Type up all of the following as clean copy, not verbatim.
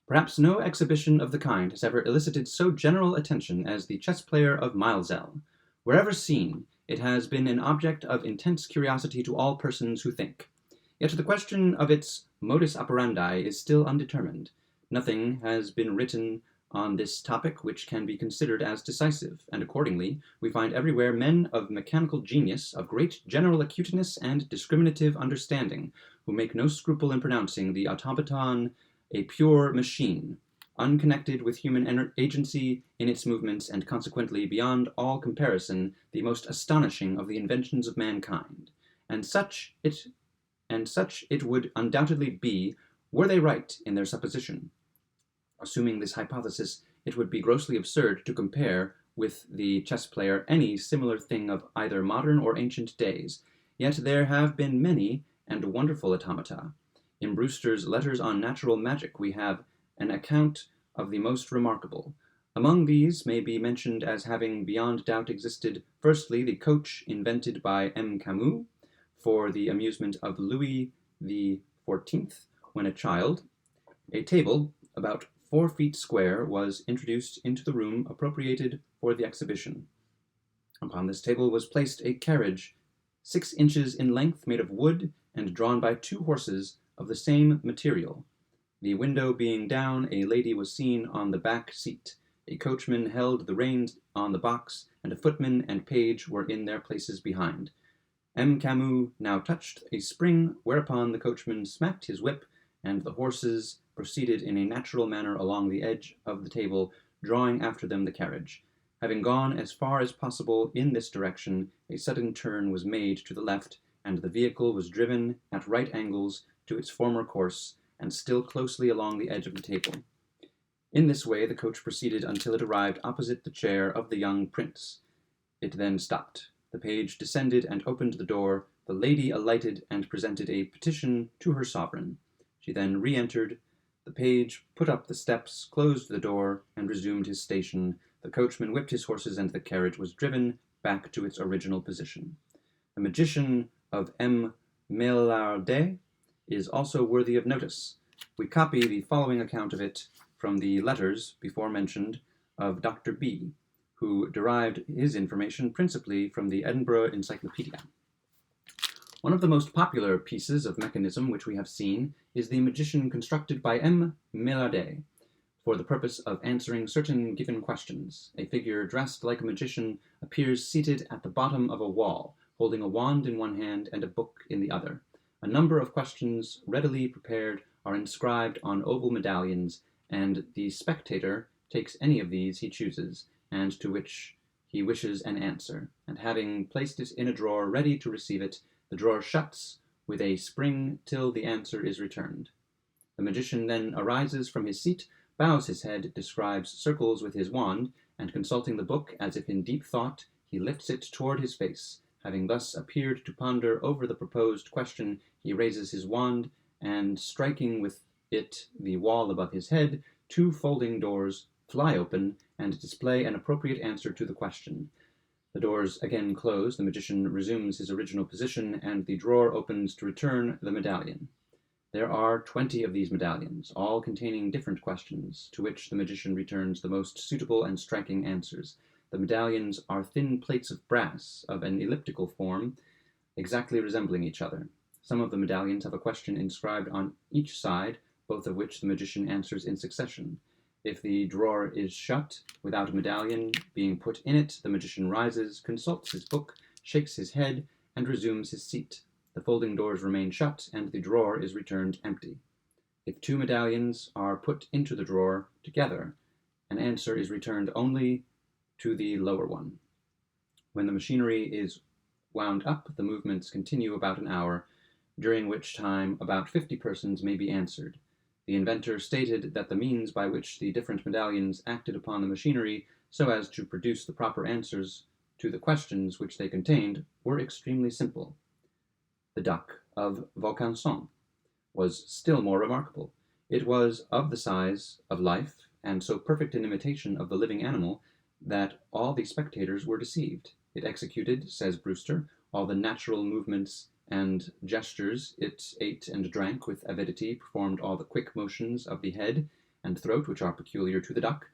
Perhaps no exhibition of the kind has ever elicited so general attention as the chess player of Maelzel. Wherever seen, it has been an object of intense curiosity to all persons who think. Yet the question of its modus operandi is still undetermined. Nothing has been written on this topic which can be considered as decisive, and accordingly we find everywhere men of mechanical genius, of great general acuteness and discriminative understanding, who make no scruple in pronouncing the automaton a pure machine, unconnected with human agency in its movements, and consequently beyond all comparison the most astonishing of the inventions of mankind. And such it would undoubtedly be were they right in their supposition. Assuming this hypothesis, it would be grossly absurd to compare with the chess player any similar thing of either modern or ancient days. Yet there have been many and wonderful automata. In Brewster's Letters on Natural Magic we have an account of the most remarkable. Among these may be mentioned as having beyond doubt existed, firstly, the coach invented by M. Camus for the amusement of Louis XIV when a child. A table about 4 feet square was introduced into the room appropriated for the exhibition. Upon this table was placed a carriage 6 inches in length, made of wood, and drawn by 2 horses of the same material. The window being down, a lady was seen on the back seat. A coachman held the reins on the box, and a footman and page were in their places behind. M. Camus now touched a spring, whereupon the coachman smacked his whip, and the horses proceeded in a natural manner along the edge of the table, drawing after them the carriage. Having gone as far as possible in this direction, a sudden turn was made to the left, and the vehicle was driven at right angles to its former course, and still closely along the edge of the table. In this way the coach proceeded until it arrived opposite the chair of the young prince. It then stopped. The page descended and opened the door. The lady alighted and presented a petition to her sovereign. She then re-entered. The page put up the steps, closed the door, and resumed his station. The coachman whipped his horses, and the carriage was driven back to its original position. The magician of M. Maelzel is also worthy of notice. We copy the following account of it from the letters before mentioned of Dr. B., who derived his information principally from the Edinburgh Encyclopedia. One of the most popular pieces of mechanism which we have seen is the magician constructed by M. Maelzel for the purpose of answering certain given questions. A figure dressed like a magician appears seated at the bottom of a wall, holding a wand in one hand and a book in the other. A number of questions readily prepared are inscribed on oval medallions, and the spectator takes any of these he chooses, and to which he wishes an answer, and having placed it in a drawer ready to receive it, the drawer shuts with a spring till the answer is returned. The magician then arises from his seat, bows his head, describes circles with his wand, and consulting the book as if in deep thought, he lifts it toward his face. Having thus appeared to ponder over the proposed question, he raises his wand, and striking with it the wall above his head, 2 folding doors fly open and display an appropriate answer to the question. The doors again close, the magician resumes his original position, and the drawer opens to return the medallion. There are 20 of these medallions, all containing different questions, to which the magician returns the most suitable and striking answers. The medallions are thin plates of brass of an elliptical form, exactly resembling each other. Some of the medallions have a question inscribed on each side, both of which the magician answers in succession. If the drawer is shut, without a medallion being put in it, the magician rises, consults his book, shakes his head, and resumes his seat. The folding doors remain shut, and the drawer is returned empty. If 2 medallions are put into the drawer together, an answer is returned only to the lower one. When the machinery is wound up, the movements continue about an hour, during which time about 50 persons may be answered. The inventor stated that the means by which the different medallions acted upon the machinery so as to produce the proper answers to the questions which they contained were extremely simple. The duck of Vaucanson was still more remarkable. It was of the size of life, and so perfect an imitation of the living animal that all the spectators were deceived. It executed, says Brewster, all the natural movements and gestures. It ate and drank with avidity, performed all the quick motions of the head and throat, which are peculiar to the duck,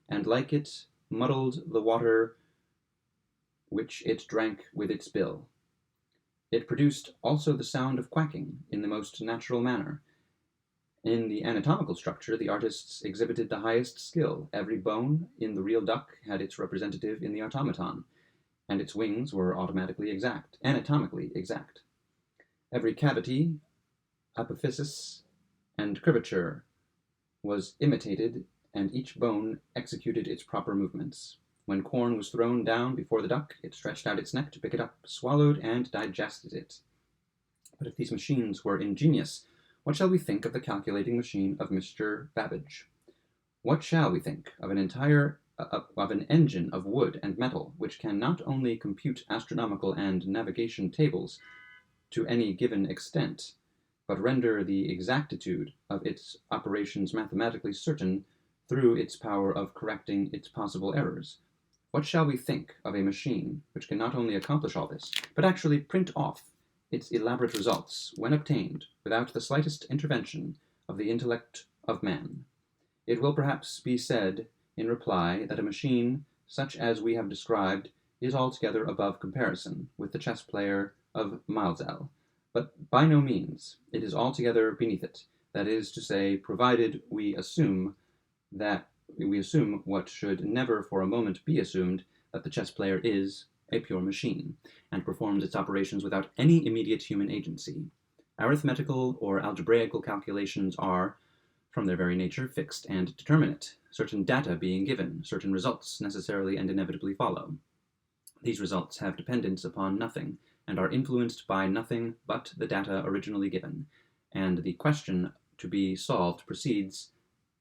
and like it muddled the water which it drank with its bill. It produced also the sound of quacking in the most natural manner. In the anatomical structure, the artists exhibited the highest skill. Every bone in the real duck had its representative in the automaton, and its wings were anatomically exact. Every cavity, apophysis, and curvature was imitated, and each bone executed its proper movements. When corn was thrown down before the duck, it stretched out its neck to pick it up, swallowed, and digested it. But if these machines were ingenious, what shall we think of the calculating machine of Mr. Babbage? What shall we think of an engine of wood and metal, which can not only compute astronomical and navigation tables to any given extent, but render the exactitude of its operations mathematically certain through its power of correcting its possible errors? What shall we think of a machine which can not only accomplish all this, but actually print off its elaborate results when obtained without the slightest intervention of the intellect of man? It will perhaps be said in reply that a machine such as we have described is altogether above comparison with the chess player of Maelzel, but by no means. It is altogether beneath it, that is to say, provided we assume what should never for a moment be assumed, that the chess player is a pure machine, and performs its operations without any immediate human agency. Arithmetical or algebraical calculations are, from their very nature, fixed and determinate. Certain data being given, certain results necessarily and inevitably follow. These results have dependence upon nothing, and are influenced by nothing but the data originally given, and the question to be solved proceeds,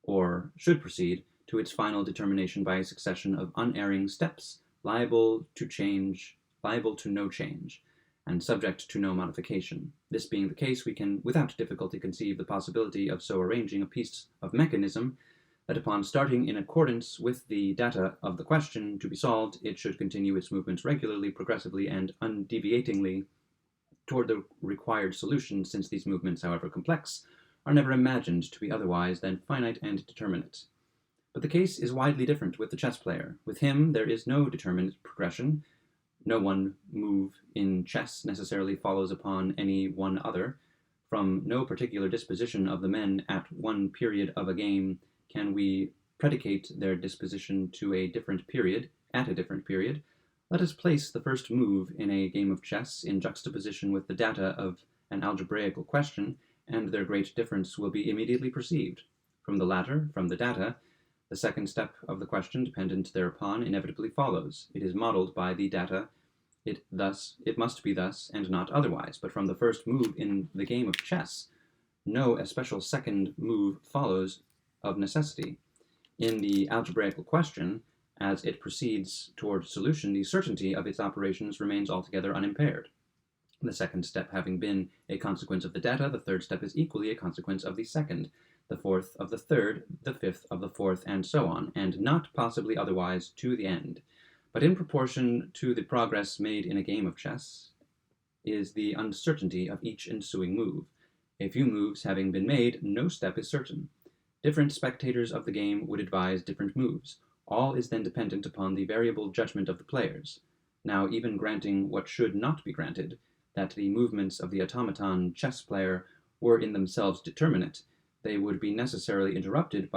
or should proceed, to its final determination by a succession of unerring steps, liable to no change, and subject to no modification. This being the case, we can without difficulty conceive the possibility of so arranging a piece of mechanism that upon starting in accordance with the data of the question to be solved, it should continue its movements regularly, progressively, and undeviatingly toward the required solution, since these movements, however complex, are never imagined to be otherwise than finite and determinate. But the case is widely different with the chess player. With him there is no determinate progression. No one move in chess necessarily follows upon any one other. From no particular disposition of the men at one period of a game can we predicate their disposition to a different period, at a different period. Let us place the first move in a game of chess in juxtaposition with the data of an algebraical question, and their great difference will be immediately perceived. From the data, the second step of the question, dependent thereupon, inevitably follows. It is modeled by the data. It must be thus, and not otherwise. But from the first move in the game of chess, no especial second move follows of necessity. In the algebraical question, as it proceeds toward solution, the certainty of its operations remains altogether unimpaired. The second step having been a consequence of the data, the third step is equally a consequence of the second, the fourth of the third, the fifth of the fourth, and so on, and not possibly otherwise to the end. But in proportion to the progress made in a game of chess is the uncertainty of each ensuing move. A few moves having been made, no step is certain. Different spectators of the game would advise different moves. All is then dependent upon the variable judgment of the players. Now, even granting what should not be granted, that the movements of the automaton chess player were in themselves determinate, they would be necessarily interrupted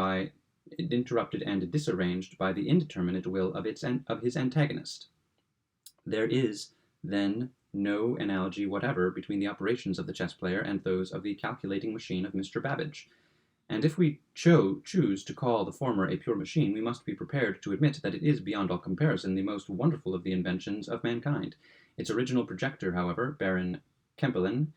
and disarranged by the indeterminate will of his antagonist. There is, then, no analogy whatever between the operations of the chess player and those of the calculating machine of Mr. Babbage. And if we choose to call the former a pure machine, we must be prepared to admit that it is beyond all comparison the most wonderful of the inventions of mankind. Its original projector, however, Baron Kempelen,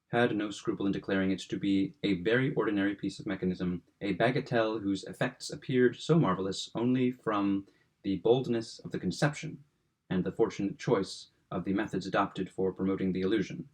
had no scruple in declaring it to be a very ordinary piece of mechanism, a bagatelle whose effects appeared so marvelous only from the boldness of the conception and the fortunate choice of the methods adopted for promoting the illusion.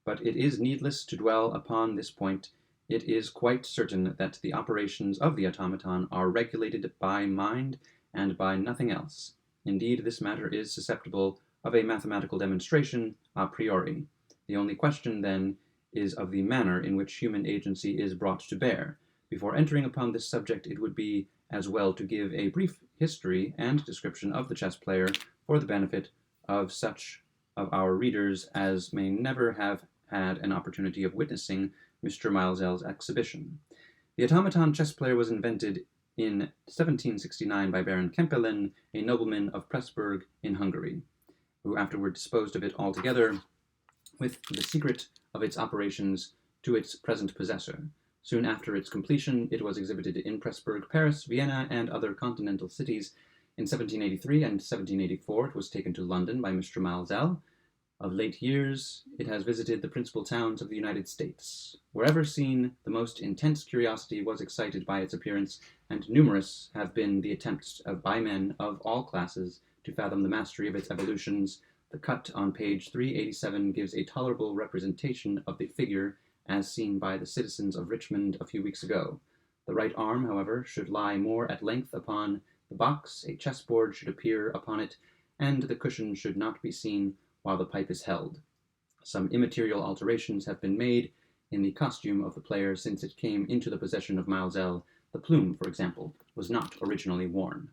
But it is needless to dwell upon this point. It is quite certain that the operations of the automaton are regulated by mind and by nothing else. Indeed, this matter is susceptible of a mathematical demonstration a priori. The only question, then, is of the manner in which human agency is brought to bear. Before entering upon this subject, it would be as well to give a brief history and description of the chess player for the benefit of such of our readers as may never have had an opportunity of witnessing Mr. Maelzel's exhibition. The automaton chess player was invented in 1769 by Baron Kempelen, a nobleman of Pressburg in Hungary, who afterward disposed of it altogether, with the secret of its operations to its present possessor. Soon after its completion, it was exhibited in Pressburg, Paris, Vienna, and other continental cities. In 1783 and 1784, it was taken to London by Mr. Maelzel. Of late years, it has visited the principal towns of the United States. Wherever seen, the most intense curiosity was excited by its appearance, and numerous have been the attempts by men of all classes to fathom the mastery of its evolutions. The cut on page 387 gives a tolerable representation of the figure as seen by the citizens of Richmond a few weeks ago. The right arm, however, should lie more at length upon the box, a chessboard should appear upon it, and the cushion should not be seen while the pipe is held. Some immaterial alterations have been made in the costume of the player since it came into the possession of Maelzel. The plume, for example, was not originally worn.